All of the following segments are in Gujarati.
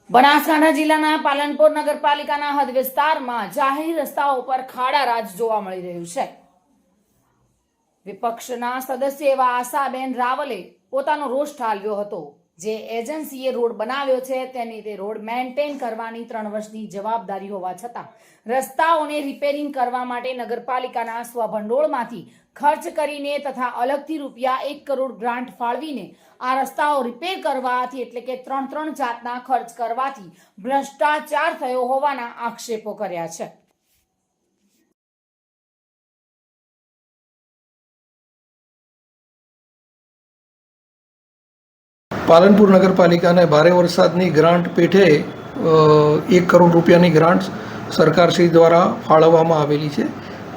બનાસકાંઠા જિલ્લાના પાલનપુર નગરપાલિકાના હદ વિસ્તારમાં જાહેર રસ્તાઓ પર ખાડા રાજ જોવા મળી રહ્યું છે। વિપક્ષના સદસ્ય એવા આશાબેન રાવલે પોતાનો રોષ ઠાલવ્યો હતો। જે એજન્સીએ રોડ બનાવ્યો છે તેની તે રોડ મેન્ટેન કરવાની 3 વર્ષની જવાબદારી હોવા છતાં રસ્તાઓને રિપેરિંગ કરવા માટે નગરપાલિકાના સ્વભંડોળમાંથી ખર્ચ કરીને તથા અલગથી રૂપિયા 1 કરોડ ગ્રાન્ટ ફાળવીને આ રસ્તાઓ રિપેર કરવાથી એટલે કે 3 જાતના ખર્ચ કરવાથી ભ્રષ્ટાચાર થયો હોવાના આક્ષેપો કર્યા છે। પાલનપુર નગરપાલિકાને ભારે વરસાદની ગ્રાન્ટ પેઠે 1 કરોડ રૂપિયાની ગ્રાન્ટ સરકારશ્રી દ્વારા ફાળવવામાં આવેલી છે।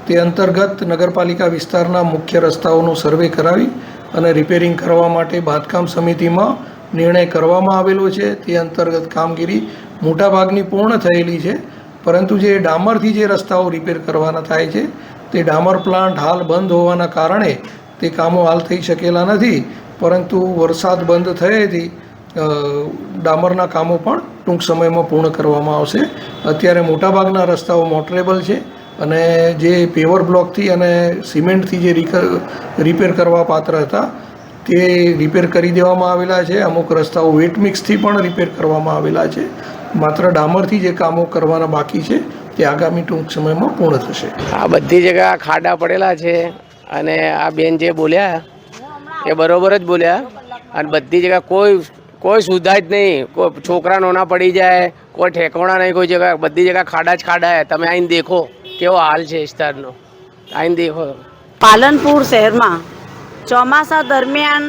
તે અંતર્ગત નગરપાલિકા વિસ્તારના મુખ્ય રસ્તાઓનું સર્વે કરાવી અને રિપેરિંગ કરવા માટે બાંધકામ સમિતિમાં નિર્ણય કરવામાં આવેલો છે। તે અંતર્ગત કામગીરી મોટાભાગની પૂર્ણ થયેલી છે, પરંતુ જે ડામરથી જે રસ્તાઓ રિપેર કરવાના થાય છે તે ડામર પ્લાન્ટ હાલ બંધ હોવાના કારણે તે કામો હાલ થઈ શકેલા નથી, પરંતુ વરસાદ બંધ થયેથી ડામરના કામો પણ ટૂંક સમયમાં પૂર્ણ કરવામાં આવશે। અત્યારે મોટાભાગના રસ્તાઓ મોટરેબલ છે અને જે પેવર બ્લોકથી અને સિમેન્ટથી જે રિપેર કરવા પાત્ર હતા તે રિપેર કરી દેવામાં આવેલા છે। અમુક રસ્તાઓ વેટ મિક્સથી પણ રિપેર કરવામાં આવેલા છે। માત્ર ડામરથી જે કામો કરવાના બાકી છે તે આગામી ટૂંક સમયમાં પૂર્ણ થશે। આ બધી જગ્યા ખાડા પડેલા છે અને આ બેન જે બોલ્યા એ બરોબર જ બોલ્યા અને બધી જગ્યા કોઈ સુવિધા જ નહીં। કોઈ છોકરા નોના પડી જાય, કોઈ ઠેકાણા નહીં, કોઈ જગ્યા બધી જગ્યા ખાડા જ ખાડા है। તમે આઈને દેખો કેવો હાલ છે વિસ્તારનો, આઈને દેખો। પાલનપુર શહેરમાં ચોમાસા દરમિયાન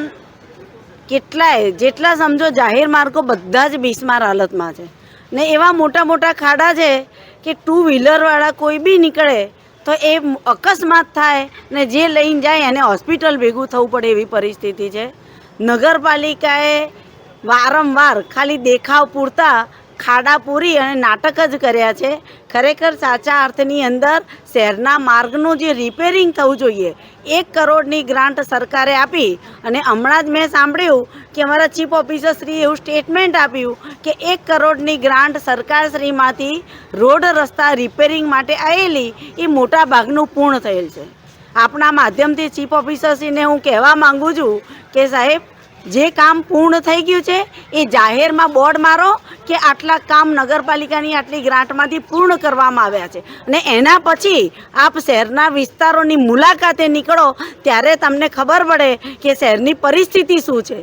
જેટલા સમજો જાહેર માર્ગો બધા જ બિસ્માર હાલતમાં છે ને એવા મોટા મોટા ખાડા છે કે 2 વ્હીલરવાળા કોઈ બી નીકળે તો એ અકસ્માત થાય ને જે લઈને જાય એને હોસ્પિટલ ભેગું થવું પડે એવી પરિસ્થિતિ છે। નગરપાલિકાએ વારંવાર ખાલી દેખાવ પૂરતા ખાડા પૂરી અને નાટક જ કર્યા છે। ખરેખર સાચા અર્થની અંદર શહેરના માર્ગનું જે રિપેરિંગ થવું જોઈએ 1 કરોડની ગ્રાન્ટ સરકારે આપી અને હમણાં જ મેં સાંભળ્યું કે અમારા ચીફ ઓફિસરશ્રીએ એવું સ્ટેટમેન્ટ આપ્યું કે 1 કરોડની ગ્રાન્ટ સરકારશ્રીમાંથી રોડ રસ્તા રિપેરિંગ માટે આવેલી એ મોટા ભાગનું પૂર્ણ થયેલ છે। આપણા માધ્યમથી ચીફ ઓફિસરશ્રીને હું કહેવા માગું છું કે સાહેબ, જે કામ પૂર્ણ થઈ ગયું છે એ જાહેરમાં બોર્ડ મારો કે આટલા કામ નગરપાલિકાની આટલી ગ્રાન્ટમાંથી પૂર્ણ કરવામાં આવ્યા છે અને એના પછી આપ શહેરના વિસ્તારોની મુલાકાતે નીકળો ત્યારે તમને ખબર પડે કે શહેરની પરિસ્થિતિ શું છે।